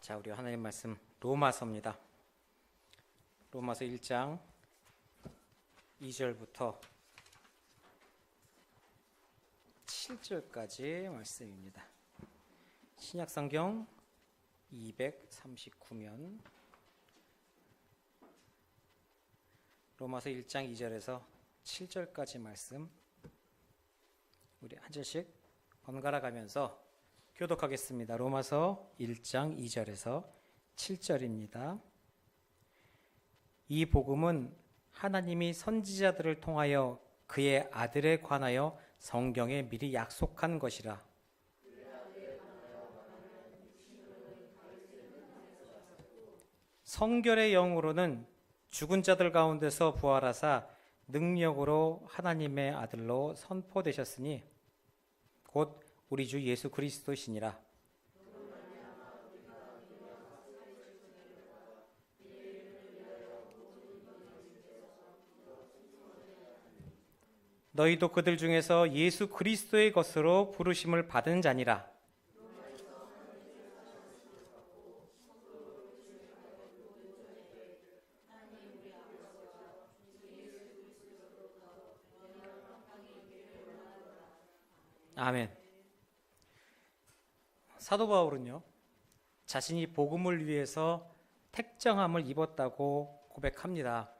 자, 우리 하나님 말씀 로마서입니다. 로마서 1장 2절부터 7절까지 말씀입니다. 신약성경 239면 로마서 1장 2절에서 7절까지 말씀 우리 한 절씩 번갈아 가면서 교독하겠습니다. 로마서 1장 2절에서 7절입니다. 이 복음은 하나님이 선지자들을 통하여 그의 아들에 관하여 성경에 미리 약속한 것이라. 성결의 영으로는 죽은 자들 가운데서 부활하사 능력으로 하나님의 아들로 선포되셨으니 곧 우리 주 예수 그리스도시니라. 너희도 그들 중에서 예수 그리스도의 것으로 부르심을 받은 자니라. 아멘. 사도 바울은요, 자신이 복음을 위해서 택정함을 입었다고 고백합니다.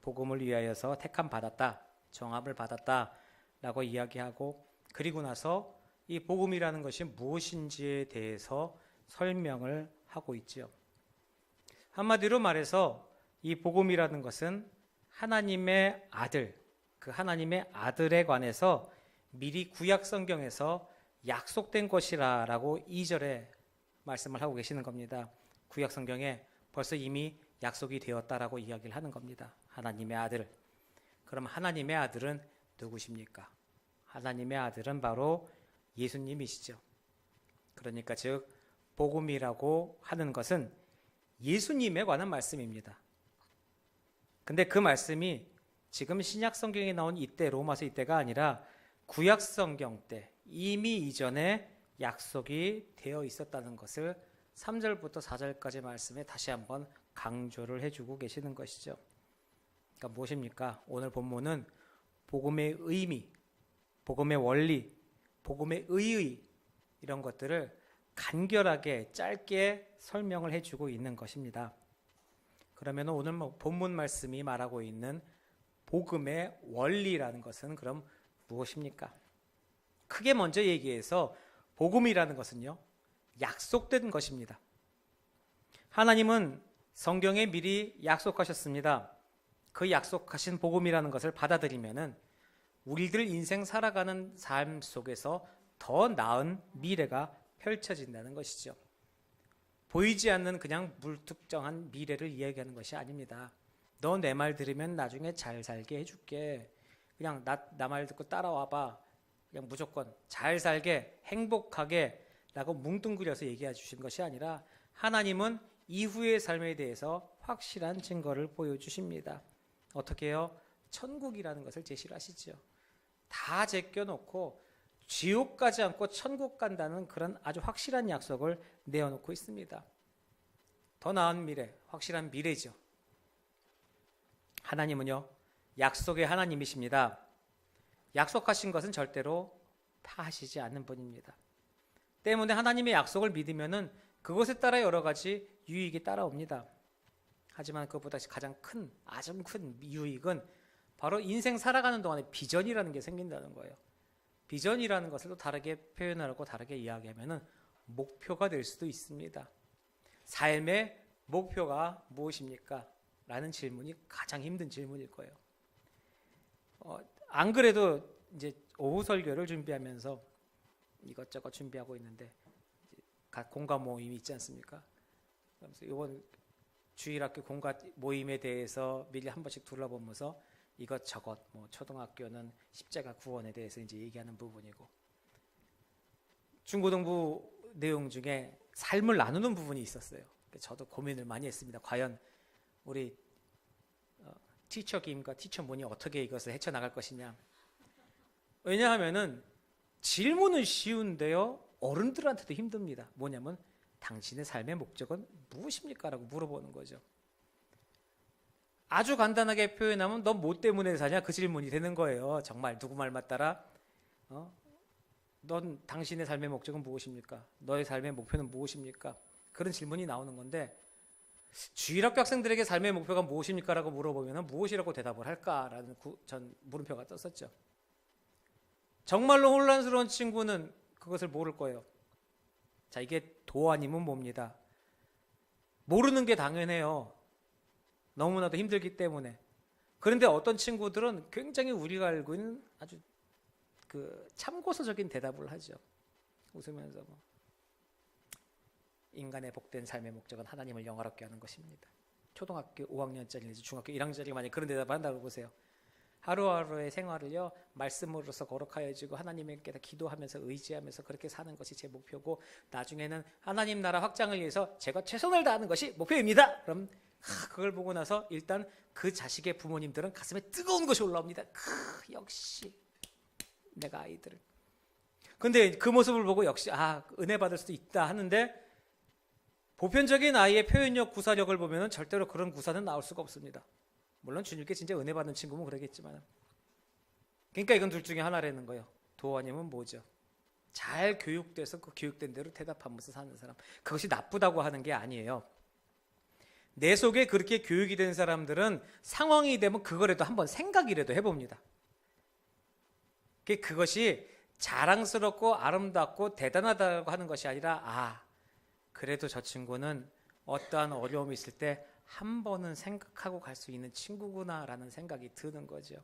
복음을 위하여서 택함 받았다, 정함을 받았다 라고 이야기하고, 그리고 나서 이 복음이라는 것이 무엇인지에 대해서 설명을 하고 있지요. 한마디로 말해서 이 복음이라는 것은 하나님의 아들, 그 하나님의 아들에 관해서 미리 구약 성경에서 약속된 것이라고 2절에 말씀을 하고 계시는 겁니다. 구약 성경에 벌써 이미 약속이 되었다라고 이야기를 하는 겁니다. 하나님의 아들. 그럼 하나님의 아들은 누구십니까? 하나님의 아들은 바로 예수님이시죠. 그러니까 즉 복음이라고 하는 것은 예수님에 관한 말씀입니다. 근데 그 말씀이 지금 신약 성경에 나온 이때, 로마서 이때가 아니라 구약 성경 때 이미 이전에 약속이 되어 있었다는 것을 3절부터 4절까지 말씀에 다시 한번 강조를 해주고 계시는 것이죠. 그러니까 무엇입니까? 오늘 본문은 복음의 의미, 복음의 원리, 복음의 의의 이런 것들을 간결하게 짧게 설명을 해주고 있는 것입니다. 그러면 오늘 본문 말씀이 말하고 있는 복음의 원리라는 것은 그럼 무엇입니까? 크게 먼저 얘기해서 복음이라는 것은요, 약속된 것입니다. 하나님은 성경에 미리 약속하셨습니다. 그 약속하신 복음이라는 것을 받아들이면은 우리들 인생 살아가는 삶 속에서 더 나은 미래가 펼쳐진다는 것이죠. 보이지 않는 그냥 불특정한 미래를 이야기하는 것이 아닙니다. 너 내 말 들으면 나중에 잘 살게 해줄게. 그냥 나 말 듣고 따라와봐. 그냥 무조건 잘 살게, 행복하게 라고 뭉뚱그려서 얘기해 주신 것이 아니라 하나님은 이후의 삶에 대해서 확실한 증거를 보여주십니다. 어떻게 해요? 천국이라는 것을 제시를 하시죠. 다 제껴놓고 지옥 가지 않고 천국 간다는 그런 아주 확실한 약속을 내어놓고 있습니다. 더 나은 미래, 확실한 미래죠. 하나님은요, 약속의 하나님이십니다. 약속하신 것은 절대로 파하시지 않는 분입니다. 때문에 하나님의 약속을 믿으면은 그것에 따라 여러 가지 유익이 따라옵니다. 하지만 그것보다 가장 큰, 아주 큰 유익은 바로 인생 살아가는 동안에 비전이라는 게 생긴다는 거예요. 비전이라는 것을 또 다르게 표현하고 다르게 이야기하면은 목표가 될 수도 있습니다. 삶의 목표가 무엇입니까? 라는 질문이 가장 힘든 질문일 거예요. 안 그래도 이제 오후 설교를 준비하면서 이것저것 준비하고 있는데 각 공과 모임이 있지 않습니까? 그래서 이번 주일학교 공과 모임에 대해서 미리 한 번씩 둘러보면서 이것저것 뭐 초등학교는 십자가 구원에 대해서 이제 얘기하는 부분이고 중고등부 내용 중에 삶을 나누는 부분이 있었어요. 저도 고민을 많이 했습니다. 과연 우리 티처 김과 티처 문이 어떻게 이것을 헤쳐나갈 것이냐. 왜냐하면은 질문은 쉬운데요, 어른들한테도 힘듭니다. 뭐냐면 당신의 삶의 목적은 무엇입니까? 라고 물어보는 거죠. 아주 간단하게 표현하면 넌 뭐 때문에 사냐? 그 질문이 되는 거예요. 정말 누구 말 맞따라 넌 당신의 삶의 목적은 무엇입니까? 너의 삶의 목표는 무엇입니까? 그런 질문이 나오는 건데 주일학교 학생들에게 삶의 목표가 무엇입니까? 라고 물어보면 무엇이라고 대답을 할까라는 전 물음표가 떴었죠. 정말로 혼란스러운 친구는 그것을 모를 거예요. 자, 이게 도 아니면 뭡니다. 모르는 게 당연해요. 너무나도 힘들기 때문에. 그런데 어떤 친구들은 굉장히 우리가 알고 있는 아주 참고서적인 대답을 하죠. 웃으면서 인간의 복된 삶의 목적은 하나님을 영화롭게 하는 것입니다. 초등학교 5학년짜리 내지 중학교 1학년짜리가 만약 그런 대답을 한다고 보세요. 하루하루의 생활을요 말씀으로서 거룩하여지고 하나님께 기도하면서 의지하면서 그렇게 사는 것이 제 목표고 나중에는 하나님 나라 확장을 위해서 제가 최선을 다하는 것이 목표입니다. 그럼 그걸 보고 나서 일단 그 자식의 부모님들은 가슴에 뜨거운 것이 올라옵니다. 역시 내가 아이들을. 근데 그 모습을 보고 역시 은혜 받을 수도 있다 하는데 보편적인 아이의 표현력, 구사력을 보면 절대로 그런 구사는 나올 수가 없습니다. 물론 주님께 진짜 은혜 받는 친구면 그러겠지만. 그러니까 이건 둘 중에 하나라는 거예요. 도 아니면 뭐죠? 잘 교육돼서 그 교육된 대로 대답하면서 사는 사람. 그것이 나쁘다고 하는 게 아니에요. 내 속에 그렇게 교육이 된 사람들은 상황이 되면 그거라도 한번 생각이라도 해봅니다. 그것이 자랑스럽고 아름답고 대단하다고 하는 것이 아니라 그래도 저 친구는 어떠한 어려움이 있을 때 한 번은 생각하고 갈 수 있는 친구구나라는 생각이 드는 거죠.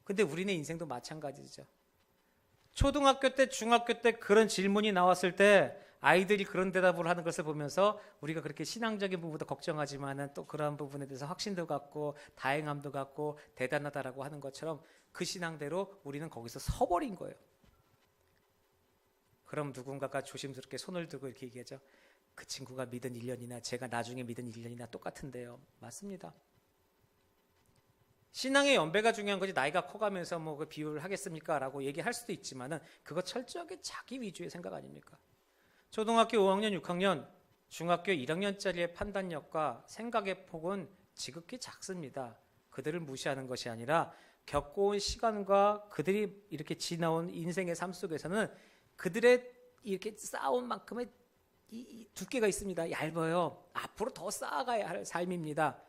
근데 우리네 인생도 마찬가지죠. 초등학교 때, 중학교 때 그런 질문이 나왔을 때 아이들이 그런 대답을 하는 것을 보면서 우리가 그렇게 신앙적인 부분도 걱정하지만은 또 그런 부분에 대해서 확신도 갖고 다행함도 갖고 대단하다라고 하는 것처럼 그 신앙대로 우리는 거기서 서버린 거예요. 그럼 누군가가 조심스럽게 손을 들고 이렇게 얘기하죠. 그 친구가 믿은 1년이나 제가 나중에 믿은 1년이나 똑같은데요. 맞습니다. 신앙의 연배가 중요한 거지 나이가 커가면서 그 비유를 하겠습니까? 라고 얘기할 수도 있지만은 그거 철저하게 자기 위주의 생각 아닙니까? 초등학교 5학년, 6학년, 중학교 1학년짜리의 판단력과 생각의 폭은 지극히 작습니다. 그들을 무시하는 것이 아니라 겪어온 시간과 그들이 이렇게 지나온 인생의 삶 속에서는 그들의 이렇게 쌓아온 만큼의 이 두께가 있습니다. 얇아요. 앞으로 더 쌓아가야 할 삶입니다.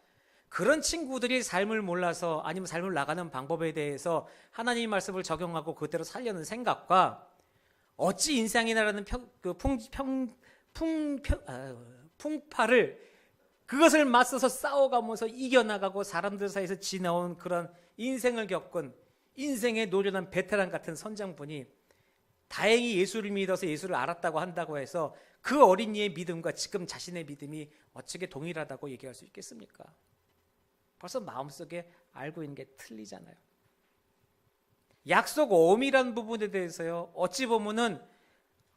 그런 친구들이 삶을 몰라서 아니면 삶을 나가는 방법에 대해서 하나님 말씀을 적용하고 그대로 살려는 생각과 어찌 인생이라는 풍파를 그것을 맞서서 싸워가면서 이겨나가고 사람들 사이에서 지나온 그런 인생을 겪은 인생의 노련한 베테랑 같은 선장분이 다행히 예수를 믿어서 예수를 알았다고 한다고 해서 그 어린이의 믿음과 지금 자신의 믿음이 어떻게 동일하다고 얘기할 수 있겠습니까? 벌써 마음속에 알고 있는 게 틀리잖아요. 약속 어음이라는 부분에 대해서요. 어찌 보면은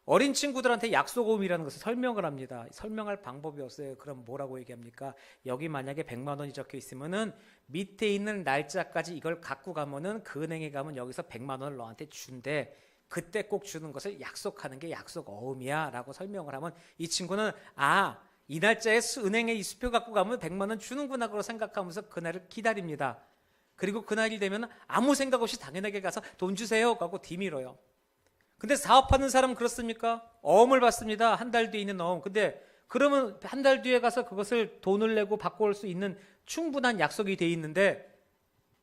어린 친구들한테 약속 어음이라는 것을 설명을 합니다. 설명할 방법이 없어요. 그럼 뭐라고 얘기합니까? 여기 만약에 100만 원이 적혀 있으면은 밑에 있는 날짜까지 이걸 갖고 가면은 그 은행에 가면 여기서 100만 원을 너한테 준대. 그때 꼭 주는 것을 약속하는 게 약속 어음이야 라고 설명을 하면 이 친구는 이 날짜에 은행에 이 수표 갖고 가면 100만 원 주는구나 그러고 생각하면서 그날을 기다립니다. 그리고 그날이 되면 아무 생각 없이 당연하게 가서 돈 주세요 하고 뒤밀어요. 근데 사업하는 사람 그렇습니까? 어음을 받습니다. 한 달 뒤에 있는 어음. 근데 그러면 한 달 뒤에 가서 그것을 돈을 내고 받고 올 수 있는 충분한 약속이 돼 있는데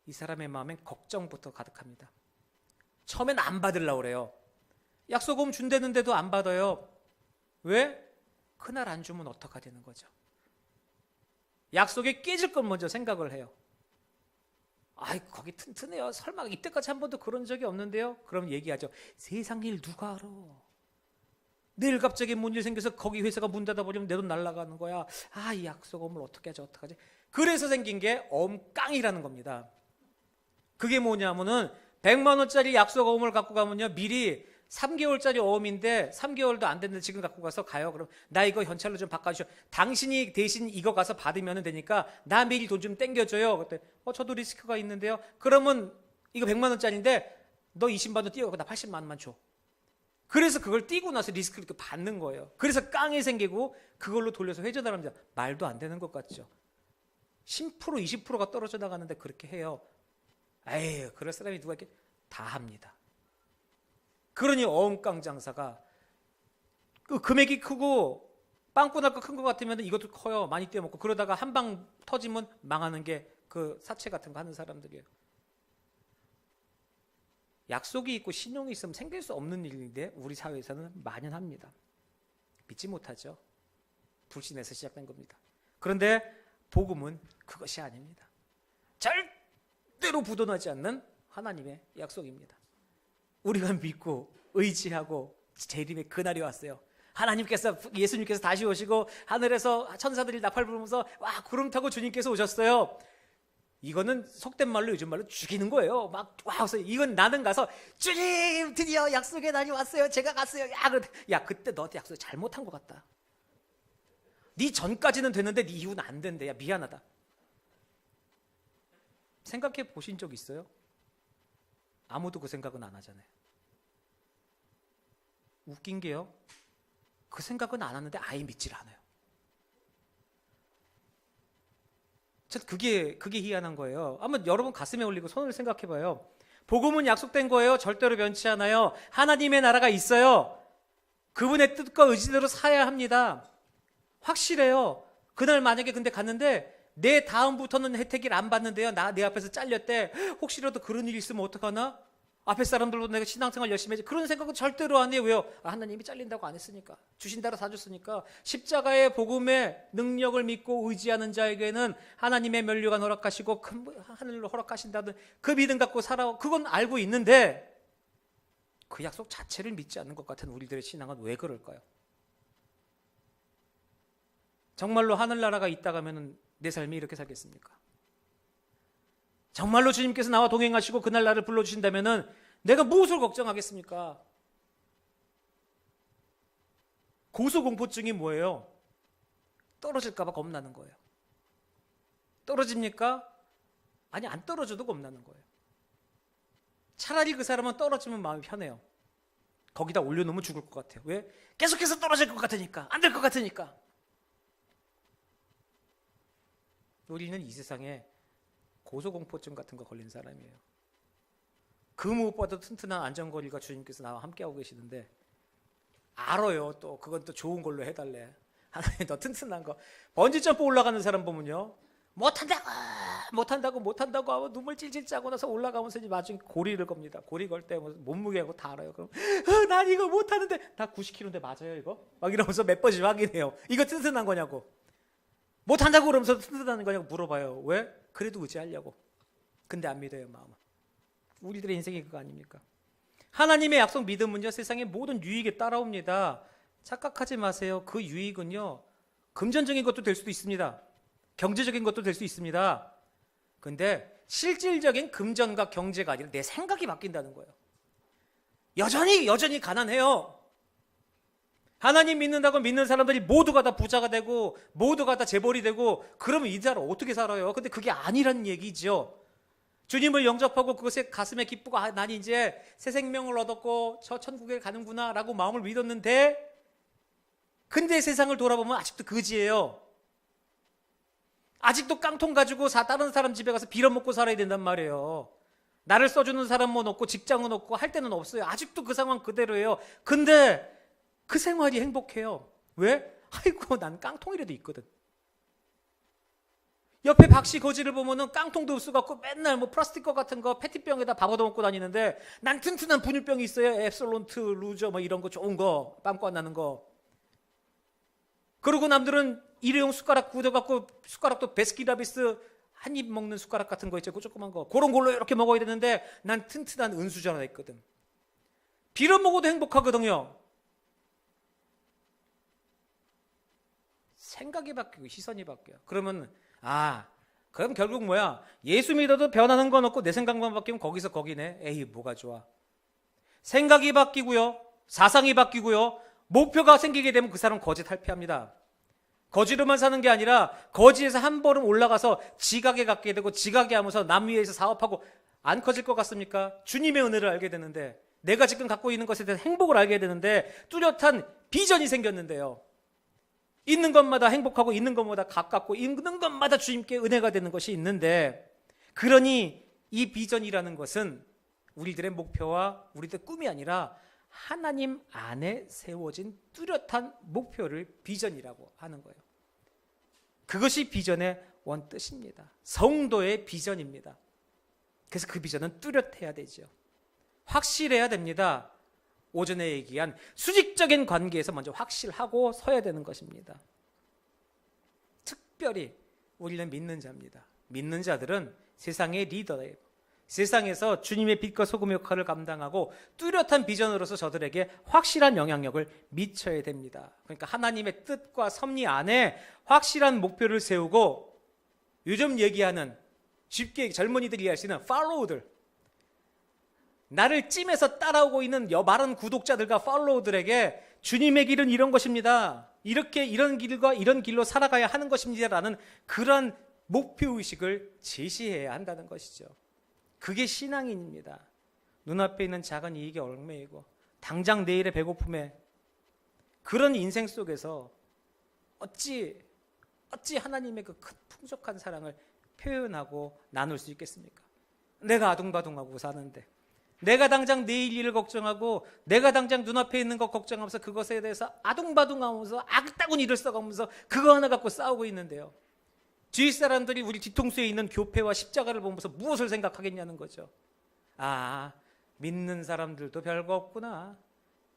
이 사람의 마음엔 걱정부터 가득합니다. 처음엔 안 받으려고 그래요. 약속금 준다는데도 안 받아요. 왜? 그날 안 주면 어떡하 되는 거죠. 약속이 깨질 건 먼저 생각을 해요. 거기 튼튼해요. 설마 이때까지 한 번도 그런 적이 없는데요. 그럼 얘기하죠. 세상 일 누가 알아. 내일 갑자기 뭔 일 생겨서 거기 회사가 문 닫아버리면 내 돈 날아가는 거야. 이 약속금을 어떻게 하지 어떡하지. 그래서 생긴 게 어음깡이라는 겁니다. 그게 뭐냐면은 100만 원짜리 약속 어음을 갖고 가면요. 미리 3개월짜리 어음인데 3개월도 안 됐는데 지금 갖고 가서 가요. 그럼 나 이거 현찰로 좀 바꿔주셔. 당신이 대신 이거 가서 받으면 되니까 나 매일 돈 좀 땡겨줘요. 그때 저도 리스크가 있는데요. 그러면 이거 100만 원짜리인데 너 20만 원 띄워. 나 80만 원만 줘. 그래서 그걸 띄고 나서 리스크를 또 받는 거예요. 그래서 깡이 생기고 그걸로 돌려서 회전을 합니다. 말도 안 되는 것 같죠. 10% 20%가 떨어져 나가는데 그렇게 해요. 에이, 그럴 사람이 누가 이렇게 다 합니다. 그러니 어음깡 장사가 그 금액이 크고 빵꾸날 거 큰 것 같으면 이것도 커요. 많이 떼어먹고 그러다가 한 방 터지면 망하는 게 그 사채 같은 거 하는 사람들이에요. 약속이 있고 신용이 있으면 생길 수 없는 일인데 우리 사회에서는 만연합니다. 믿지 못하죠. 불신에서 시작된 겁니다. 그런데 복음은 그것이 아닙니다. 절대로 부도나지 않는 하나님의 약속입니다. 우리가 믿고 의지하고 재림의 그날이 왔어요. 하나님께서, 예수님께서 다시 오시고 하늘에서 천사들이 나팔 부르면서 와, 구름 타고 주님께서 오셨어요. 이거는 속된 말로 요즘 말로 죽이는 거예요. 막 와서 이건 나는 가서 주님 드디어 약속의 날이 왔어요. 제가 갔어요. 야, 그때 너한테 약속 잘못한 것 같다. 네 전까지는 됐는데 네 이후는 안 된대. 야, 미안하다. 생각해 보신 적 있어요? 아무도 그 생각은 안 하잖아요. 웃긴 게요, 그 생각은 안 하는데 아예 믿질 않아요. 전 그게 희한한 거예요. 한번 여러분 가슴에 올리고 손을 생각해 봐요. 복음은 약속된 거예요. 절대로 변치 않아요. 하나님의 나라가 있어요. 그분의 뜻과 의지대로 살아야 합니다. 확실해요. 그날 만약에 근데 갔는데 내 다음부터는 혜택을 안 받는데요, 내 앞에서 잘렸대. 혹시라도 그런 일이 있으면 어떡하나? 앞에 사람들보다 내가 신앙생활 열심히 해야지. 그런 생각은 절대로 안 해요. 왜요? 하나님이 잘린다고 안 했으니까. 주신다고 사줬으니까. 십자가의 복음의 능력을 믿고 의지하는 자에게는 하나님의 면류관 허락하시고 큰 하늘로 허락하신다는 그 믿음 갖고 살아. 그건 알고 있는데 그 약속 자체를 믿지 않는 것 같은 우리들의 신앙은 왜 그럴까요? 정말로 하늘나라가 있다가 하면 내 삶이 이렇게 살겠습니까? 정말로 주님께서 나와 동행하시고 그날 나를 불러주신다면 내가 무엇을 걱정하겠습니까? 고소공포증이 뭐예요? 떨어질까 봐 겁나는 거예요. 떨어집니까? 아니, 안 떨어져도 겁나는 거예요. 차라리 그 사람은 떨어지면 마음이 편해요. 거기다 올려놓으면 죽을 것 같아요. 왜? 계속해서 떨어질 것 같으니까. 안 될 것 같으니까. 우리는 이 세상에 고소공포증 같은 거 걸린 사람이에요. 그 무엇보다도 튼튼한 안전거리가 주님께서 나와 함께하고 계시는데 알아요. 또 그건 또 좋은 걸로 해달래. 하나님 더 튼튼한 거. 번지점프 올라가는 사람 보면요, 못한다고 하고 눈물 찔찔 짜고 나서 올라가면서 이제 나중에 고리를 겁니다. 고리 걸 때 몸무게하고 다 알아요. 그럼 난 이거 못하는데, 나 90kg인데 맞아요 이거? 막 이러면서 몇 번씩 확인해요. 이거 튼튼한 거냐고. 못한다고 그러면서 튼튼한 거냐고 물어봐요. 왜? 그래도 의지하려고. 근데 안 믿어요, 마음은. 우리들의 인생이 그거 아닙니까? 하나님의 약속 믿음은요, 세상의 모든 유익에 따라옵니다. 착각하지 마세요. 그 유익은요, 금전적인 것도 될 수도 있습니다. 경제적인 것도 될 수 있습니다. 근데 실질적인 금전과 경제가 아니라 내 생각이 바뀐다는 거예요. 여전히 가난해요. 하나님 믿는다고 믿는 사람들이 모두가 다 부자가 되고 모두가 다 재벌이 되고 그러면 이 나라 어떻게 살아요? 근데 그게 아니란 얘기죠. 주님을 영접하고 그것에 가슴에 기쁘고 난 이제 새 생명을 얻었고 저 천국에 가는구나 라고 마음을 믿었는데, 근데 세상을 돌아보면 아직도 거지예요. 아직도 깡통 가지고 다른 사람 집에 가서 빌어먹고 살아야 된단 말이에요. 나를 써주는 사람은 없고 직장은 없고 할 데는 없어요. 아직도 그 상황 그대로예요. 근데 그 생활이 행복해요. 왜? 아이고, 난 깡통이라도 있거든. 옆에 박씨 거지를 보면은 깡통도 없어갖고 맨날 뭐 플라스틱 같은 거 페트병에다 밥 얻어먹고 다니는데 난 튼튼한 분유병이 있어요. 앱솔론트, 루저 뭐 이런 거 좋은 거, 빵꾸 안 나는 거. 그리고 남들은 일회용 숟가락 굳어갖고 숟가락도 베스킨라빈스 한 입 먹는 숟가락 같은 거 있죠. 그 조그만 거. 그런 걸로 이렇게 먹어야 되는데 난 튼튼한 은수저 하나 있거든. 빌어먹어도 행복하거든요. 생각이 바뀌고 시선이 바뀌어요. 그러면 그럼 결국 뭐야? 예수 믿어도 변하는 건 없고 내 생각만 바뀌면 거기서 거기네. 에이, 뭐가 좋아. 생각이 바뀌고요, 사상이 바뀌고요, 목표가 생기게 되면 그 사람 거지 탈피합니다. 거지로만 사는 게 아니라 거지에서 한 걸음 올라가서 지각에 갖게 되고 지각에 하면서 남 위에서 사업하고 안 커질 것 같습니까? 주님의 은혜를 알게 되는데 내가 지금 갖고 있는 것에 대해서 행복을 알게 되는데 뚜렷한 비전이 생겼는데요. 있는 것마다 행복하고 있는 것마다 가깝고 있는 것마다 주님께 은혜가 되는 것이 있는데, 그러니 이 비전이라는 것은 우리들의 목표와 우리들의 꿈이 아니라 하나님 안에 세워진 뚜렷한 목표를 비전이라고 하는 거예요. 그것이 비전의 원뜻입니다. 성도의 비전입니다. 그래서 그 비전은 뚜렷해야 되죠. 확실해야 됩니다. 오전에 얘기한 수직적인 관계에서 먼저 확실하고 서야 되는 것입니다. 특별히 우리는 믿는 자입니다. 믿는 자들은 세상의 리더예요. 세상에서 주님의 빛과 소금 역할을 감당하고 뚜렷한 비전으로서 저들에게 확실한 영향력을 미쳐야 됩니다. 그러니까 하나님의 뜻과 섭리 안에 확실한 목표를 세우고, 요즘 얘기하는 쉽게 젊은이들이 이해할 수 있는 팔로우들, 나를 찜해서 따라오고 있는 많은 구독자들과 팔로우들에게 주님의 길은 이런 것입니다, 이렇게 이런 길과 이런 길로 살아가야 하는 것입니다라는 그런 목표의식을 제시해야 한다는 것이죠. 그게 신앙인입니다. 눈앞에 있는 작은 이익에 얽매이고 당장 내일의 배고픔에, 그런 인생 속에서 어찌 하나님의 그 큰 풍족한 사랑을 표현하고 나눌 수 있겠습니까? 내가 아둥바둥하고 사는데, 내가 당장 내일 일을 걱정하고 내가 당장 눈앞에 있는 것 걱정하면서 그것에 대해서 아둥바둥하면서 아그따군 일을 써가면서 그거 하나 갖고 싸우고 있는데요, 주위 사람들이 우리 뒤통수에 있는 교패와 십자가를 보면서 무엇을 생각하겠냐는 거죠. 아, 믿는 사람들도 별거 없구나.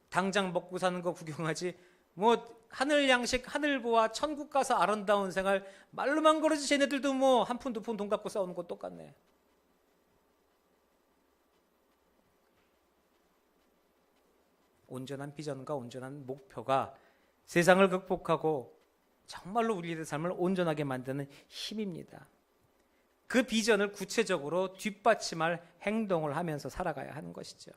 당장 먹고 사는 거 구경하지 뭐 하늘 양식 하늘 보아 천국 가서 아름다운 생활 말로만 그러지, 쟤네들도 뭐 한 푼 두 푼 돈 갖고 싸우는 거 똑같네. 온전한 비전과 온전한 목표가 세상을 극복하고 정말로 우리의 삶을 온전하게 만드는 힘입니다. 그 비전을 구체적으로 뒷받침할 행동을 하면서 살아가야 하는 것이죠.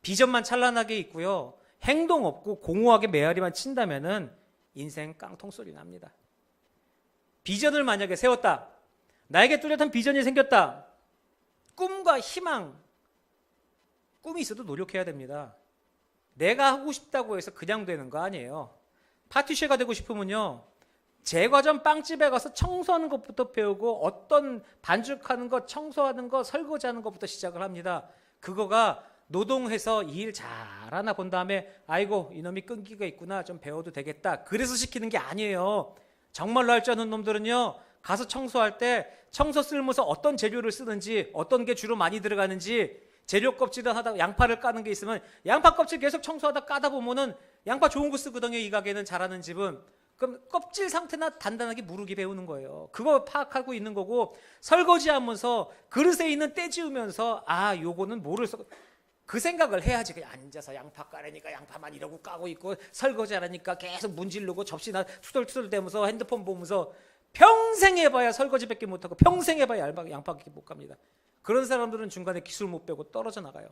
비전만 찬란하게 있고요, 행동 없고 공허하게 메아리만 친다면은 인생 깡통 소리 납니다. 비전을 만약에 세웠다, 나에게 뚜렷한 비전이 생겼다, 꿈과 희망, 꿈이 있어도 노력해야 됩니다. 내가 하고 싶다고 해서 그냥 되는 거 아니에요. 파티쉐가 되고 싶으면요, 제과점 빵집에 가서 청소하는 것부터 배우고 어떤 반죽하는 것, 청소하는 것, 설거지하는 것부터 시작을 합니다. 그거가 노동해서 일 잘하나 본 다음에 아이고 이놈이 끈기가 있구나, 좀 배워도 되겠다, 그래서 시키는 게 아니에요. 정말로 할 줄 아는 놈들은요, 가서 청소할 때 청소 쓸면서 어떤 재료를 쓰는지, 어떤 게 주로 많이 들어가는지, 재료 껍질을 하다가 양파를 까는 게 있으면 양파 껍질 계속 청소하다 까다 보면은 양파 좋은 거 쓰거든요. 이 가게는 잘하는 집은. 그럼 껍질 상태나 단단하게 무르기 배우는 거예요. 그거 파악하고 있는 거고, 설거지하면서 그릇에 있는 때 지우면서 아 요거는 뭐를 써, 그 생각을 해야지. 그냥 앉아서 양파 까려니까 양파만 이러고 까고 있고, 설거지하라니까 계속 문지르고 접시나 투덜투덜 대면서 핸드폰 보면서 평생 해봐야 설거지밖에 못하고 평생 해봐야 양파밖에 못 갑니다. 그런 사람들은 중간에 기술 못 배우고 떨어져 나가요.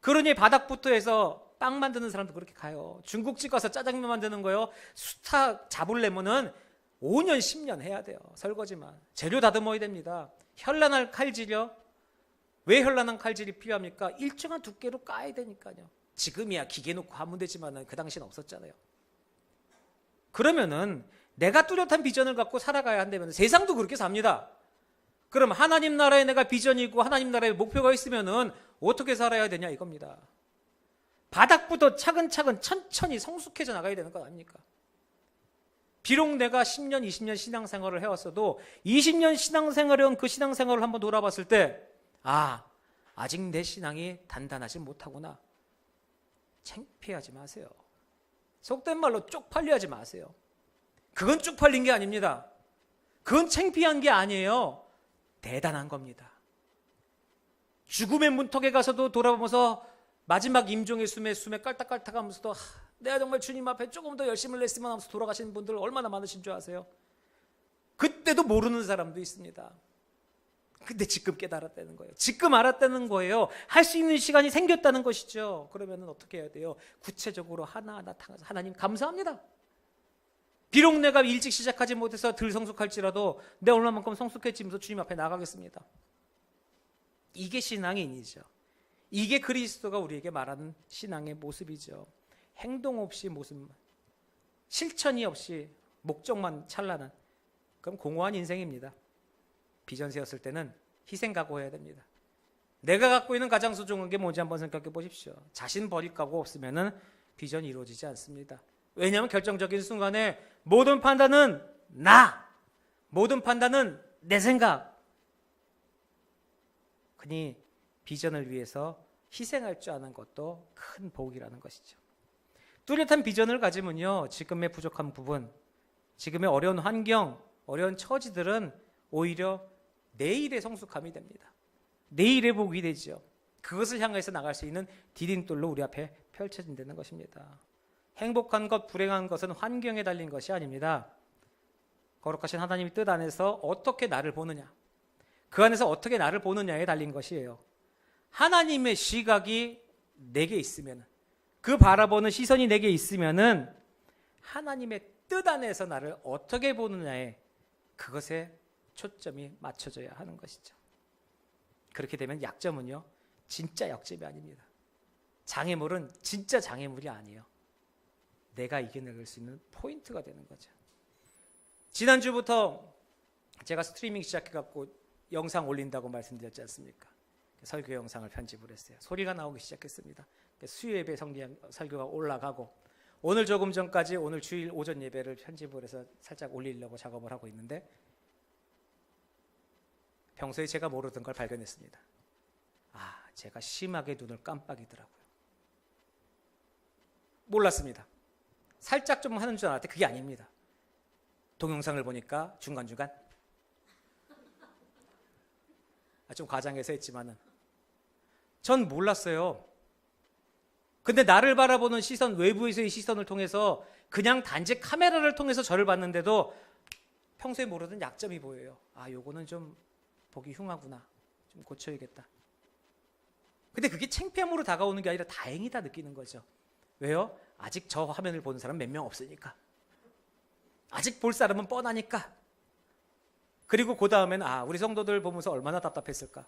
그러니 바닥부터 해서 빵 만드는 사람도 그렇게 가요. 중국집 가서 짜장면 만드는 거요, 수타 잡으려면은 5년 10년 해야 돼요. 설거지만. 재료 다듬어야 됩니다. 현란한 칼질이요, 왜 현란한 칼질이 필요합니까? 일정한 두께로 까야 되니까요. 지금이야 기계 놓고 하면 되지만 그 당시는 없었잖아요. 그러면은 내가 뚜렷한 비전을 갖고 살아가야 한다면 세상도 그렇게 삽니다. 그럼 하나님 나라에 내가 비전이고 하나님 나라에 목표가 있으면은 어떻게 살아야 되냐 이겁니다. 바닥부터 차근차근 천천히 성숙해져 나가야 되는 것 아닙니까? 비록 내가 10년, 20년 신앙생활을 해왔어도 20년 신앙생활을 해온 그 신앙생활을 한번 돌아봤을 때 아직 내 신앙이 단단하지 못하구나. 창피하지 마세요. 속된 말로 쪽팔려 하지 마세요. 그건 쪽팔린 게 아닙니다. 그건 창피한 게 아니에요. 대단한 겁니다. 죽음의 문턱에 가서도 돌아보면서 마지막 임종의 숨에 깔딱깔딱하면서도 내가 정말 주님 앞에 조금 더 열심을 냈으면 하면서 돌아가시는 분들 얼마나 많으신 줄 아세요? 그때도 모르는 사람도 있습니다. 근데 지금 깨달았다는 거예요. 지금 알았다는 거예요. 할 수 있는 시간이 생겼다는 것이죠. 그러면 어떻게 해야 돼요? 구체적으로 하나하나 하나님 감사합니다. 비록 내가 일찍 시작하지 못해서 덜 성숙할지라도 내 얼마만큼 성숙해지면서 주님 앞에 나가겠습니다. 이게 신앙인이죠. 이게 그리스도가 우리에게 말하는 신앙의 모습이죠. 행동 없이 모습만, 실천이 없이 목적만 찬란한, 그럼 공허한 인생입니다. 비전 세웠을 때는 희생 각오해야 됩니다. 내가 갖고 있는 가장 소중한 게 뭔지 한번 생각해 보십시오. 자신 버릴 각오 없으면 비전이 이루어지지 않습니다. 왜냐하면 결정적인 순간에 모든 판단은 모든 판단은 내 생각. 그니 비전을 위해서 희생할 줄 아는 것도 큰 복이라는 것이죠. 뚜렷한 비전을 가지면요, 지금의 부족한 부분, 지금의 어려운 환경, 어려운 처지들은 오히려 내일의 성숙함이 됩니다. 내일의 복이 되죠. 그것을 향해서 나갈 수 있는 디딤돌로 우리 앞에 펼쳐진다는 것입니다. 행복한 것, 불행한 것은 환경에 달린 것이 아닙니다. 거룩하신 하나님의 뜻 안에서 어떻게 나를 보느냐, 그 안에서 어떻게 나를 보느냐에 달린 것이에요. 하나님의 시각이 내게 있으면, 그 바라보는 시선이 내게 있으면은 하나님의 뜻 안에서 나를 어떻게 보느냐에 그것에 초점이 맞춰져야 하는 것이죠. 그렇게 되면 약점은요, 진짜 약점이 아닙니다. 장애물은 진짜 장애물이 아니에요. 내가 이겨낼 수 있는 포인트가 되는 거죠. 지난주부터 제가 스트리밍 시작해갖고 영상 올린다고 말씀드렸지 않습니까? 설교 영상을 편집을 했어요. 소리가 나오기 시작했습니다. 수요예배 설교가 올라가고, 오늘 조금 전까지 오늘 주일 오전 예배를 편집을 해서 살짝 올리려고 작업을 하고 있는데, 평소에 제가 모르던 걸 발견했습니다. 제가 심하게 눈을 깜빡이더라고요. 몰랐습니다. 살짝 좀 하는 줄 알았는데 그게 아닙니다. 동영상을 보니까 중간중간 좀 과장해서 했지만은 전 몰랐어요. 근데 나를 바라보는 시선, 외부에서의 시선을 통해서 그냥 단지 카메라를 통해서 저를 봤는데도 평소에 모르던 약점이 보여요. 요거는 좀 보기 흉하구나, 좀 고쳐야겠다. 근데 그게 창피함으로 다가오는 게 아니라 다행이다 느끼는 거죠. 왜요? 아직 저 화면을 보는 사람 몇 명 없으니까. 아직 볼 사람은 뻔하니까. 그리고 그 다음에는 우리 성도들 보면서 얼마나 답답했을까.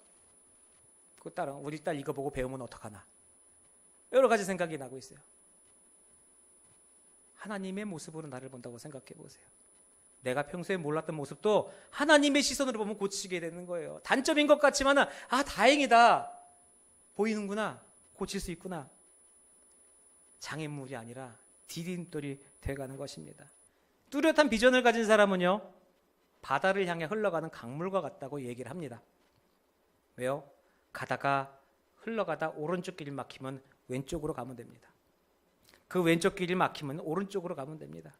그 딸은 우리 딸 이거 보고 배우면 어떡하나. 여러 가지 생각이 나고 있어요. 하나님의 모습으로 나를 본다고 생각해 보세요. 내가 평소에 몰랐던 모습도 하나님의 시선으로 보면 고치게 되는 거예요. 단점인 것 같지만 다행이다. 보이는구나. 고칠 수 있구나. 장애물이 아니라 디딤돌이 돼가는 것입니다. 뚜렷한 비전을 가진 사람은요, 바다를 향해 흘러가는 강물과 같다고 얘기를 합니다. 왜요? 가다가 흘러가다 오른쪽 길 막히면 왼쪽으로 가면 됩니다. 그 왼쪽 길이 막히면 오른쪽으로 가면 됩니다.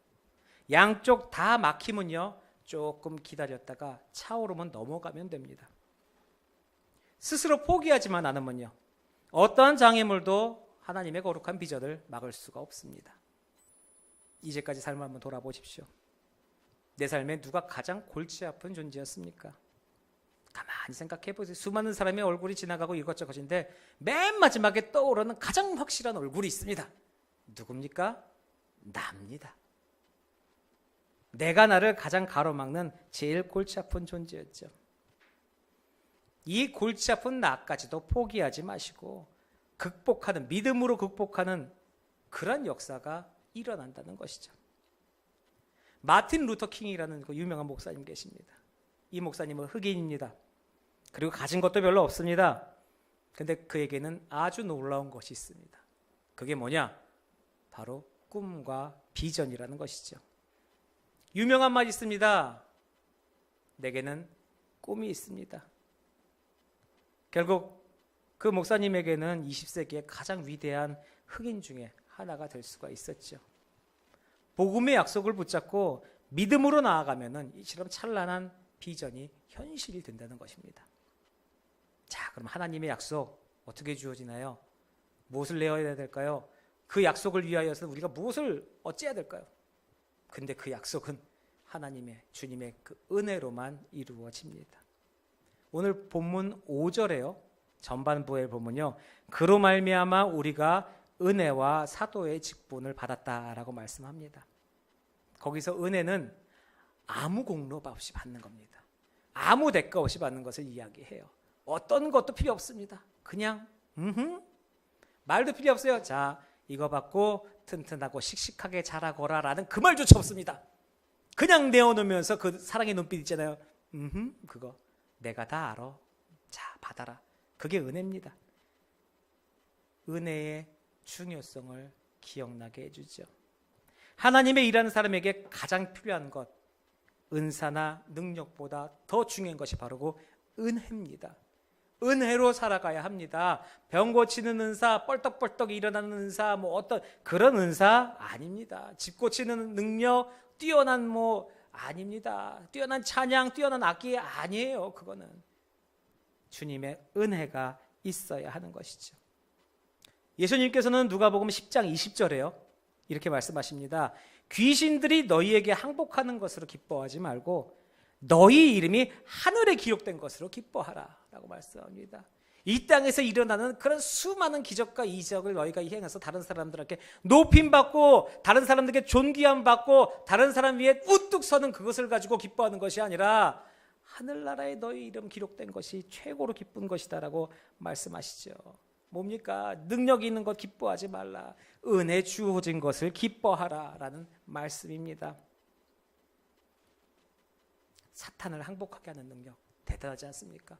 양쪽 다 막히면요, 조금 기다렸다가 차오르면 넘어가면 됩니다. 스스로 포기하지만 않으면요, 어떠한 장애물도 하나님의 거룩한 비전을 막을 수가 없습니다. 이제까지 삶을 한번 돌아보십시오. 내 삶에 누가 가장 골치 아픈 존재였습니까? 가만히 생각해 보세요. 수많은 사람의 얼굴이 지나가고 이것저것인데 맨 마지막에 떠오르는 가장 확실한 얼굴이 있습니다. 누굽니까? 나입니다. 내가 나를 가장 가로막는 제일 골치 아픈 존재였죠. 이 골치 아픈 나까지도 포기하지 마시고 극복하는, 믿음으로 극복하는 그런 역사가 일어난다는 것이죠. 마틴 루터 킹이라는 그 유명한 목사님 계십니다. 이 목사님은 흑인입니다. 그리고 가진 것도 별로 없습니다. 근데 그에게는 아주 놀라운 것이 있습니다. 그게 뭐냐? 바로 꿈과 비전이라는 것이죠. 유명한 말이 있습니다. 내게는 꿈이 있습니다. 결국 그 목사님에게는 20세기의 가장 위대한 흑인 중에 하나가 될 수가 있었죠. 복음의 약속을 붙잡고 믿음으로 나아가면은 이처럼 찬란한 비전이 현실이 된다는 것입니다. 자, 그럼 하나님의 약속 어떻게 주어지나요? 무엇을 내어야 될까요? 그 약속을 위하여서는 우리가 무엇을 어찌해야 될까요? 근데 그 약속은 하나님의, 주님의 그 은혜로만 이루어집니다. 오늘 본문 5절에요. 전반부에 보면요, 그로 말미암아 우리가 은혜와 사도의 직분을 받았다라고 말씀합니다. 거기서 은혜는 아무 공로 없이 받는 겁니다. 아무 대가 없이 받는 것을 이야기해요. 어떤 것도 필요 없습니다. 그냥 말도 필요 없어요. 자, 이거 받고 튼튼하고 씩씩하게 자라거라 라는 그 말조차 없습니다. 그냥 내어놓으면서 그 사랑의 눈빛 있잖아요. 그거 내가 다 알아. 자, 받아라. 그게 은혜입니다. 은혜의 중요성을 기억나게 해주죠. 하나님의 일하는 사람에게 가장 필요한 것, 은사나 능력보다 더 중요한 것이 바로 은혜입니다. 은혜로 살아가야 합니다. 병 고치는 은사, 뻘떡뻘떡 일어나는 은사, 뭐 어떤 그런 은사 아닙니다. 집 고치는 능력, 뛰어난 아닙니다. 뛰어난 찬양, 뛰어난 악기 아니에요. 그거는 주님의 은혜가 있어야 하는 것이죠. 예수님께서는 누가복음 10장 20절에요. 이렇게 말씀하십니다. 귀신들이 너희에게 항복하는 것으로 기뻐하지 말고 너희 이름이 하늘에 기록된 것으로 기뻐하라 라고 말씀합니다. 이 땅에서 일어나는 그런 수많은 기적과 이적을 너희가 행해서 다른 사람들에게 높임받고 다른 사람들에게 존귀함 받고 다른 사람 위에 우뚝 서는 그것을 가지고 기뻐하는 것이 아니라 하늘나라에 너희 이름 기록된 것이 최고로 기쁜 것이다 라고 말씀하시죠. 뭡니까? 능력 있는 것 기뻐하지 말라. 은혜 주어진 것을 기뻐하라 라는 말씀입니다. 사탄을 항복하게 하는 능력 대단하지 않습니까?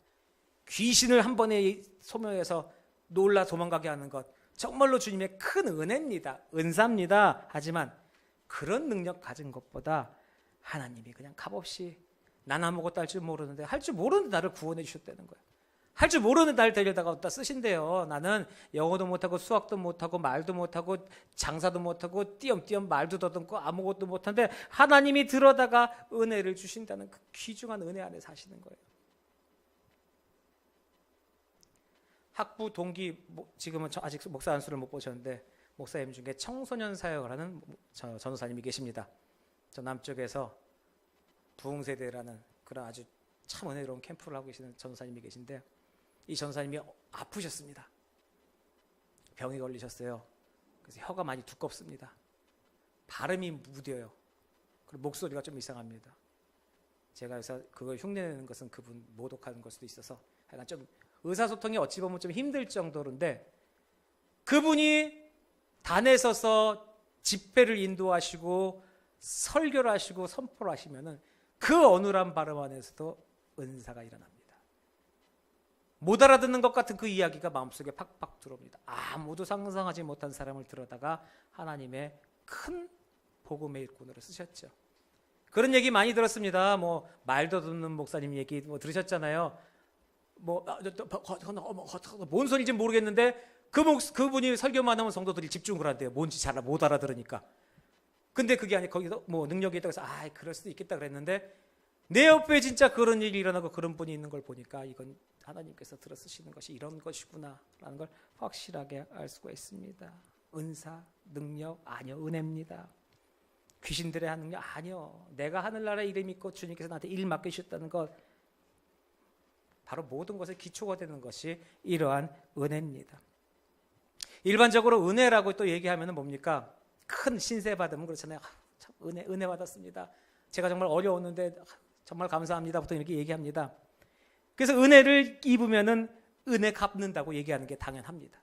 귀신을 한 번에 소멸해서 놀라 도망가게 하는 것 정말로 주님의 큰 은혜입니다. 은사입니다. 하지만 그런 능력 가진 것보다 하나님이 그냥 값없이 난 아무것도 할 줄 모르는데 할 줄 모르는 나를 구원해 주셨다는 거예요. 할 줄 모르는 날 데려다가 어디다 쓰신대요. 나는 영어도 못하고 수학도 못하고 말도 못하고 장사도 못하고 띄엄띄엄 말도 더듬고 아무것도 못하는데 하나님이 들어다가 은혜를 주신다는 그 귀중한 은혜 안에 사시는 거예요. 학부 동기, 지금은 아직 목사 안수를 못 보셨는데 목사님 중에 청소년 사역을 하는 전도사님이 계십니다. 저 남쪽에서 부흥세대라는 그런 아주 참 은혜로운 캠프를 하고 계시는 전도사님이 계신데 이 전도사님이 아프셨습니다. 병이 걸리셨어요. 그래서 혀가 많이 두껍습니다. 발음이 무뎌요. 그리고 목소리가 좀 이상합니다. 제가 그래서 그걸 흉내내는 것은 그분 모독하는 걸 수도 있어서 하여간 좀 의사소통이 어찌 보면 좀 힘들 정도인데 그분이 단에 서서 집회를 인도하시고 설교를 하시고 선포를 하시면은 그 어눌한 발음 안에서도 은사가 일어납니다. 못 알아듣는 것 같은 그 이야기가 마음속에 팍팍 들어옵니다. 아무도 상상하지 못한 사람을 들어다가 하나님의 큰 복음의 일꾼으로 쓰셨죠. 그런 얘기 많이 들었습니다. 말도 듣는 목사님 얘기 들으셨잖아요. 뭔 소리인지 모르겠는데 그분이 설교만 하면 성도들이 집중을 한대요. 뭔지 잘 못 알아들으니까. 근데 그게 아니고 거기서 능력이 있다고 해서 그럴 수도 있겠다 그랬는데 내 옆에 진짜 그런 일이 일어나고 그런 분이 있는 걸 보니까 이건 하나님께서 들어 쓰시는 것이 이런 것이구나 라는 걸 확실하게 알 수가 있습니다. 은사, 능력 아니요, 은혜입니다. 귀신들의 능력 아니요, 내가 하늘나라에 이름 있고 주님께서 나한테 일 맡기셨다는 것, 바로 모든 것의 기초가 되는 것이 이러한 은혜입니다. 일반적으로 은혜라고 또 얘기하면 뭡니까? 큰 신세 받으면 그렇잖아요. 참 은혜 받았습니다. 제가 정말 어려웠는데 정말 감사합니다. 보통 이렇게 얘기합니다. 그래서 은혜를 입으면은 은혜 갚는다고 얘기하는 게 당연합니다.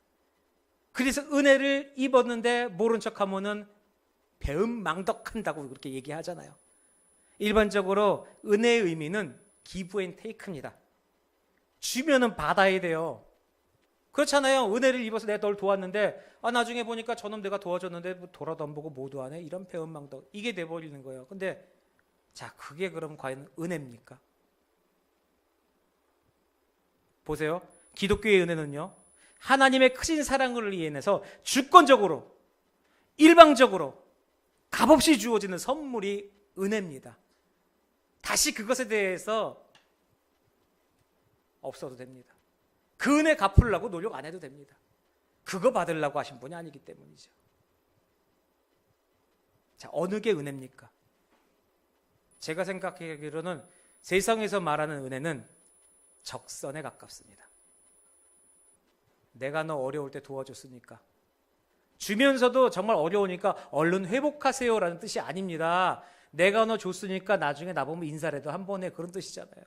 그래서 은혜를 입었는데 모른 척하면은 배은망덕한다고 그렇게 얘기하잖아요. 일반적으로 은혜의 의미는 기브 앤 테이크입니다. 주면은 받아야 돼요. 그렇잖아요. 은혜를 입어서 내가 널 도왔는데 나중에 보니까 저놈 내가 도와줬는데 돌아도 안 보고 못 도와네. 이런 배은망덕. 이게 돼버리는 거예요. 근데 자, 그게 그럼 과연 은혜입니까? 보세요. 기독교의 은혜는요, 하나님의 크신 사랑을 인해서 주권적으로 일방적으로 값없이 주어지는 선물이 은혜입니다. 다시 그것에 대해서 없어도 됩니다. 그 은혜 갚으려고 노력 안 해도 됩니다. 그거 받으려고 하신 분이 아니기 때문이죠. 자, 어느 게 은혜입니까? 제가 생각하기로는 세상에서 말하는 은혜는 적선에 가깝습니다. 내가 너 어려울 때 도와줬으니까, 주면서도 정말 어려우니까 얼른 회복하세요라는 뜻이 아닙니다. 내가 너 줬으니까 나중에 나보면 인사라도 한 번 해, 그런 뜻이잖아요.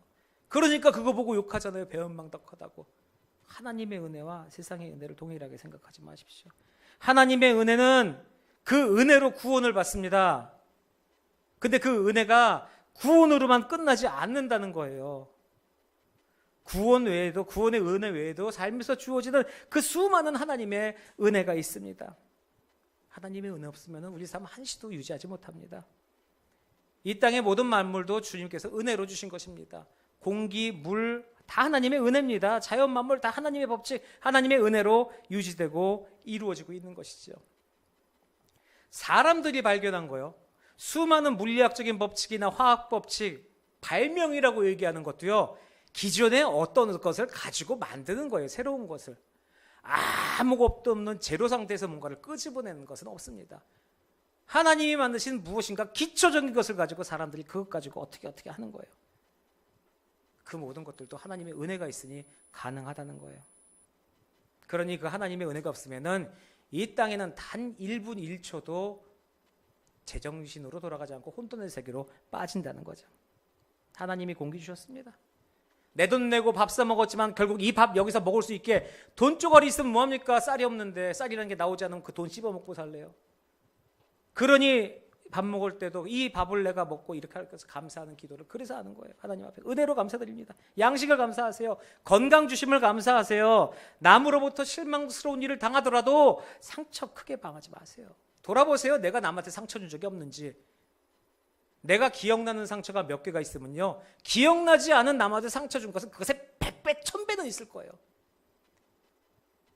그러니까 그거 보고 욕하잖아요. 배은망덕하다고. 하나님의 은혜와 세상의 은혜를 동일하게 생각하지 마십시오. 하나님의 은혜는 그 은혜로 구원을 받습니다. 근데 그 은혜가 구원으로만 끝나지 않는다는 거예요. 구원 외에도, 구원의 은혜 외에도 삶에서 주어지는 그 수많은 하나님의 은혜가 있습니다. 하나님의 은혜 없으면 우리 삶 한시도 유지하지 못합니다. 이 땅의 모든 만물도 주님께서 은혜로 주신 것입니다. 공기, 물 다 하나님의 은혜입니다. 자연 만물 다 하나님의 법칙, 하나님의 은혜로 유지되고 이루어지고 있는 것이죠. 사람들이 발견한 거요. 수많은 물리학적인 법칙이나 화학 법칙, 발명이라고 얘기하는 것도요. 기존에 어떤 것을 가지고 만드는 거예요. 새로운 것을. 아무것도 없는 제로 상태에서 뭔가를 끄집어내는 것은 없습니다. 하나님이 만드신 무엇인가 기초적인 것을 가지고 사람들이 그것 가지고 어떻게 하는 거예요. 그 모든 것들도 하나님의 은혜가 있으니 가능하다는 거예요. 그러니 그 하나님의 은혜가 없으면은 이 땅에는 단 1분 1초도 제정신으로 돌아가지 않고 혼돈의 세계로 빠진다는 거죠. 하나님이 공기 주셨습니다. 내 돈 내고 밥 사 먹었지만 결국 이 밥 여기서 먹을 수 있게 돈 쪼가리 있으면 뭐합니까? 쌀이 없는데 쌀이라는 게 나오지 않으면 그 돈 씹어 먹고 살래요. 그러니 밥 먹을 때도 이 밥을 내가 먹고 이렇게 할 것을 감사하는 기도를 그래서 하는 거예요. 하나님 앞에 은혜로 감사드립니다. 양식을 감사하세요. 건강 주심을 감사하세요. 남으로부터 실망스러운 일을 당하더라도 상처 크게 당하지 마세요. 돌아보세요. 내가 남한테 상처 준 적이 없는지. 내가 기억나는 상처가 몇 개가 있으면요, 기억나지 않은 남한테 상처 준 것은 그것의 100배, 1000배는 있을 거예요.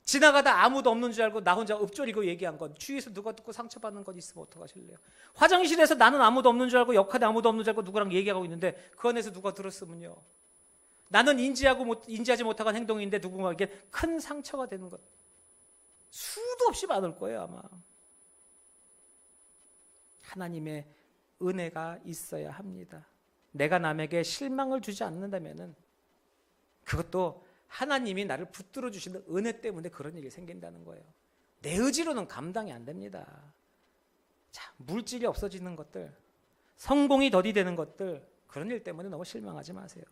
지나가다 아무도 없는 줄 알고 나 혼자 읊조리고 얘기한 건, 주위에서 누가 듣고 상처받는 건 있으면 어떡하실래요? 화장실에서 나는 아무도 없는 줄 알고, 역할에 아무도 없는 줄 알고 누구랑 얘기하고 있는데 그 안에서 누가 들었으면요, 나는 인지하지 못한 행동인데 누군가에게 큰 상처가 되는 것 수도 없이 많을 거예요. 아마 하나님의 은혜가 있어야 합니다. 내가 남에게 실망을 주지 않는다면은 그것도 하나님이 나를 붙들어 주시는 은혜 때문에 그런 일이 생긴다는 거예요. 내 의지로는 감당이 안 됩니다. 자, 물질이 없어지는 것들, 성공이 더디되는 것들, 그런 일 때문에 너무 실망하지 마세요.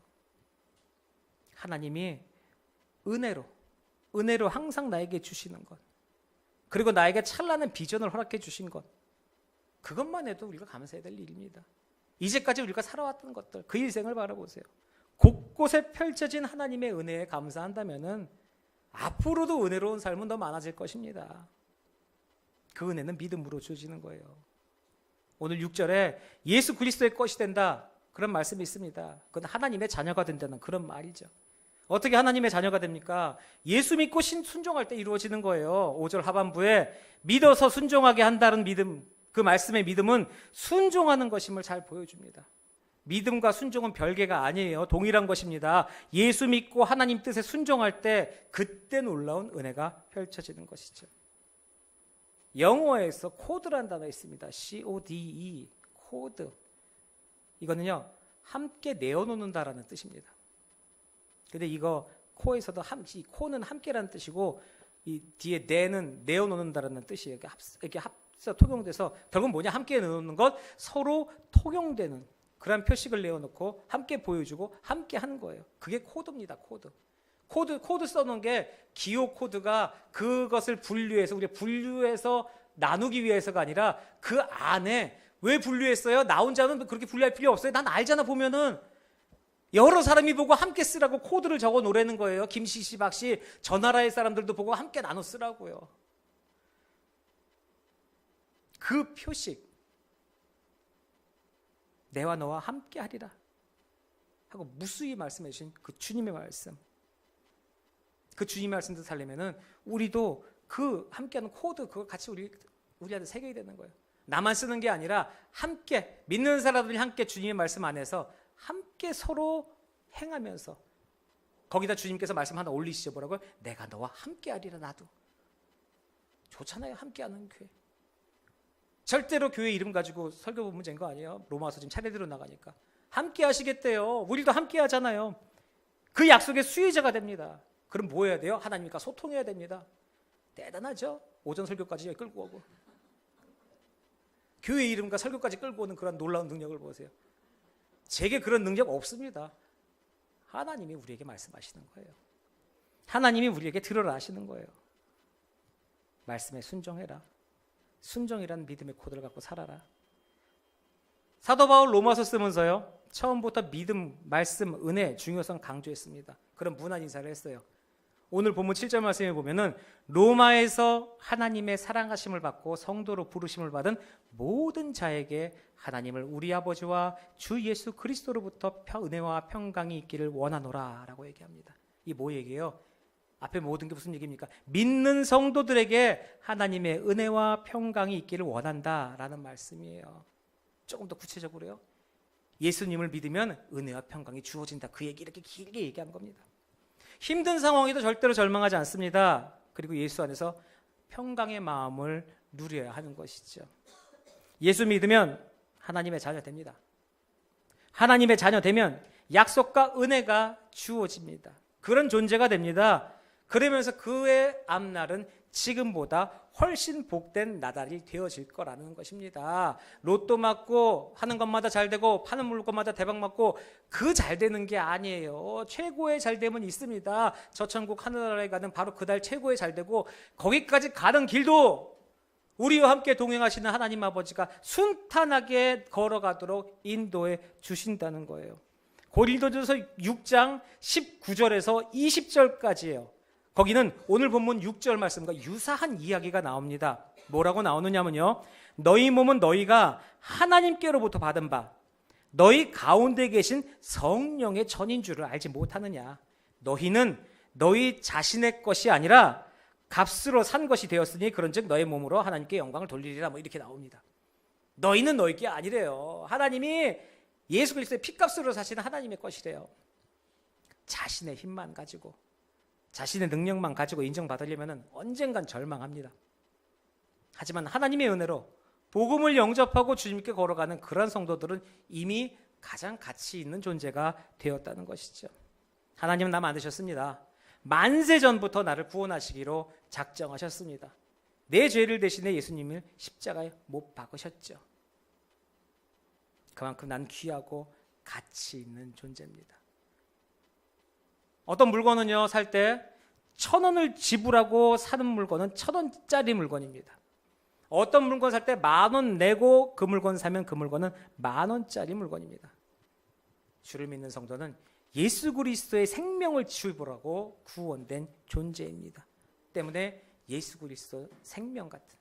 하나님이 은혜로 항상 나에게 주시는 것, 그리고 나에게 찬란한 비전을 허락해 주신 것, 그것만 해도 우리가 감사해야 될 일입니다. 이제까지 우리가 살아왔던 것들, 그 일생을 바라보세요. 곳곳에 펼쳐진 하나님의 은혜에 감사한다면은 앞으로도 은혜로운 삶은 더 많아질 것입니다. 그 은혜는 믿음으로 주어지는 거예요. 오늘 6절에 예수 그리스도의 것이 된다, 그런 말씀이 있습니다. 그건 하나님의 자녀가 된다는 그런 말이죠. 어떻게 하나님의 자녀가 됩니까? 예수 믿고 순종할 때 이루어지는 거예요. 5절 하반부에 믿어서 순종하게 한다는 믿음, 그 말씀의 믿음은 순종하는 것임을 잘 보여줍니다. 믿음과 순종은 별개가 아니에요. 동일한 것입니다. 예수 믿고 하나님 뜻에 순종할 때 그때 놀라운 은혜가 펼쳐지는 것이죠. 영어에서 코드라는 단어 있습니다. CODE, 코드. 이거는요, 함께 내어놓는다라는 뜻입니다. 근데 이거 코에서도 이 코는 함께라는 뜻이고, 이 뒤에 내는 내어놓는다라는 뜻이에요. 이렇게 합쳐 통용돼서 결국 뭐냐? 함께 내어놓는 것, 서로 통용되는 그런 표식을 내어놓고 함께 보여주고 함께 하는 거예요. 그게 코드입니다. 코드 써놓은 게 기호 코드가 그것을 분류해서, 우리가 분류해서 나누기 위해서가 아니라 그 안에 왜 분류했어요? 나 혼자는 그렇게 분류할 필요 없어요. 난 알잖아. 보면은 여러 사람이 보고 함께 쓰라고 코드를 적어 놓으라는 거예요. 김씨 씨, 박씨, 저 나라의 사람들도 보고 함께 나눠 쓰라고요. 그 표식, 내와 너와 함께 하리라 하고 무수히 말씀해 주신 그 주님의 말씀, 그 주님의 말씀도 살려면은 우리도 그 함께하는 코드, 그거 같이 우리한테 새겨야 되는 거예요. 나만 쓰는 게 아니라 함께 믿는 사람들이 함께 주님의 말씀 안에서 함께 서로 행하면서, 거기다 주님께서 말씀 하나 올리시죠. 뭐라고요? 내가 너와 함께 하리라. 나도 좋잖아요. 함께하는 교회. 절대로 교회 이름 가지고 설교 보면 문제인 거 아니에요. 로마서 지금 차례대로 나가니까 함께 하시겠대요. 우리도 함께 하잖아요. 그 약속의 수혜자가 됩니다. 그럼 뭐 해야 돼요? 하나님과 소통해야 됩니다. 대단하죠? 오전 설교까지 여기 끌고 오고 교회 이름과 설교까지 끌고 오는 그런 놀라운 능력을 보세요. 제게 그런 능력 없습니다. 하나님이 우리에게 말씀하시는 거예요. 하나님이 우리에게 들으라 하시는 거예요. 말씀에 순종해라. 순종이라는 믿음의 코드를 갖고 살아라. 사도 바울 로마서 쓰면서요, 처음부터 믿음, 말씀, 은혜 중요성 강조했습니다. 그런 문안 인사를 했어요. 오늘 본문 7절 말씀에 보면은 로마에서 하나님의 사랑하심을 받고 성도로 부르심을 받은 모든 자에게 하나님을 우리 아버지와 주 예수 그리스도로부터 은혜와 평강이 있기를 원하노라 라고 얘기합니다. 이게 뭐 얘기예요? 앞에 모든 게 무슨 얘기입니까? 믿는 성도들에게 하나님의 은혜와 평강이 있기를 원한다라는 말씀이에요. 조금 더 구체적으로요, 예수님을 믿으면 은혜와 평강이 주어진다, 그 얘기 이렇게 길게 얘기한 겁니다. 힘든 상황에도 절대로 절망하지 않습니다. 그리고 예수 안에서 평강의 마음을 누려야 하는 것이죠. 예수 믿으면 하나님의 자녀 됩니다. 하나님의 자녀 되면 약속과 은혜가 주어집니다. 그런 존재가 됩니다. 그러면서 그의 앞날은 지금보다 훨씬 복된 나날이 되어질 거라는 것입니다. 로또 맞고 하는 것마다 잘 되고 파는 물건마다 대박 맞고 그 잘 되는 게 아니에요. 최고의 잘 됨은 있습니다. 저 천국 하늘나라에 가는 바로 그 달 최고의 잘 되고, 거기까지 가는 길도 우리와 함께 동행하시는 하나님 아버지가 순탄하게 걸어가도록 인도해 주신다는 거예요. 고린도전서 6장 19절에서 20절까지예요. 거기는 오늘 본문 6절 말씀과 유사한 이야기가 나옵니다. 뭐라고 나오느냐면요, 너희 몸은 너희가 하나님께로부터 받은 바 너희 가운데 계신 성령의 전인 줄을 알지 못하느냐. 너희는 너희 자신의 것이 아니라 값으로 산 것이 되었으니 그런즉 너희 몸으로 하나님께 영광을 돌리리라, 뭐 이렇게 나옵니다. 너희는 너희 게 아니래요. 하나님이 예수 그리스도의 피값으로 사시는 하나님의 것이래요. 자신의 힘만 가지고, 자신의 능력만 가지고 인정받으려면 언젠간 절망합니다. 하지만 하나님의 은혜로 복음을 영접하고 주님께 걸어가는 그런 성도들은 이미 가장 가치 있는 존재가 되었다는 것이죠. 하나님은 나 만드셨습니다. 만세 전부터 나를 구원하시기로 작정하셨습니다. 내 죄를 대신해 예수님을 십자가에 못 박으셨죠. 그만큼 난 귀하고 가치 있는 존재입니다. 어떤 물건은요, 살 때 1,000원을 지불하고 사는 물건은 1,000원짜리 물건입니다. 어떤 물건 살 때 10,000원 내고 그 물건 사면 그 물건은 10,000원짜리 물건입니다. 주를 믿는 성도는 예수 그리스도의 생명을 지불하고 구원된 존재입니다. 때문에 예수 그리스도 생명 같은,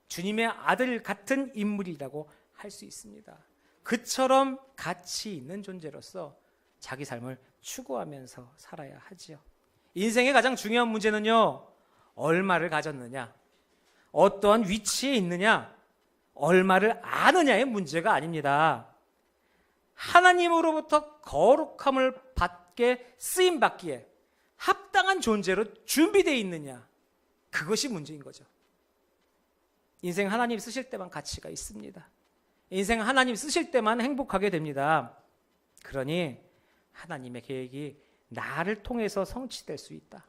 주님의 아들 같은 인물이라고 할 수 있습니다. 그처럼 가치 있는 존재로서 자기 삶을 추구하면서 살아야 하지요. 인생의 가장 중요한 문제는요, 얼마를 가졌느냐, 어떠한 위치에 있느냐, 얼마를 아느냐의 문제가 아닙니다. 하나님으로부터 거룩함을 받게 쓰임받기에 합당한 존재로 준비되어 있느냐, 그것이 문제인 거죠. 인생 하나님 쓰실 때만 가치가 있습니다. 인생 하나님 쓰실 때만 행복하게 됩니다. 그러니 하나님의 계획이 나를 통해서 성취될 수 있다.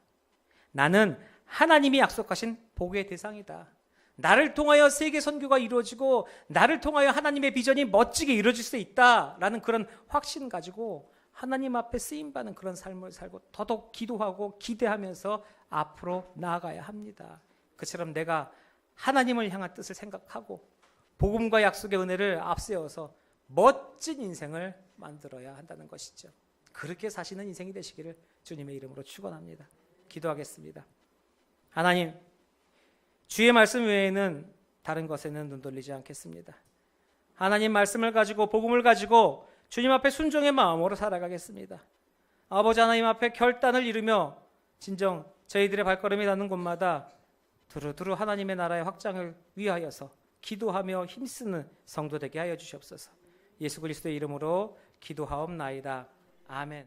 나는 하나님이 약속하신 복의 대상이다. 나를 통하여 세계 선교가 이루어지고 나를 통하여 하나님의 비전이 멋지게 이루어질 수 있다라는 그런 확신 가지고 하나님 앞에 쓰임받는 그런 삶을 살고 더더욱 기도하고 기대하면서 앞으로 나아가야 합니다. 그처럼 내가 하나님을 향한 뜻을 생각하고 복음과 약속의 은혜를 앞세워서 멋진 인생을 만들어야 한다는 것이죠. 그렇게 사시는 인생이 되시기를 주님의 이름으로 축원합니다. 기도하겠습니다. 하나님, 주의 말씀 외에는 다른 것에는 눈 돌리지 않겠습니다. 하나님 말씀을 가지고 복음을 가지고 주님 앞에 순종의 마음으로 살아가겠습니다. 아버지 하나님 앞에 결단을 이루며 진정 저희들의 발걸음이 닿는 곳마다 두루두루 하나님의 나라의 확장을 위하여서 기도하며 힘쓰는 성도 되게 하여 주시옵소서. 예수 그리스도의 이름으로 기도하옵나이다. 아멘.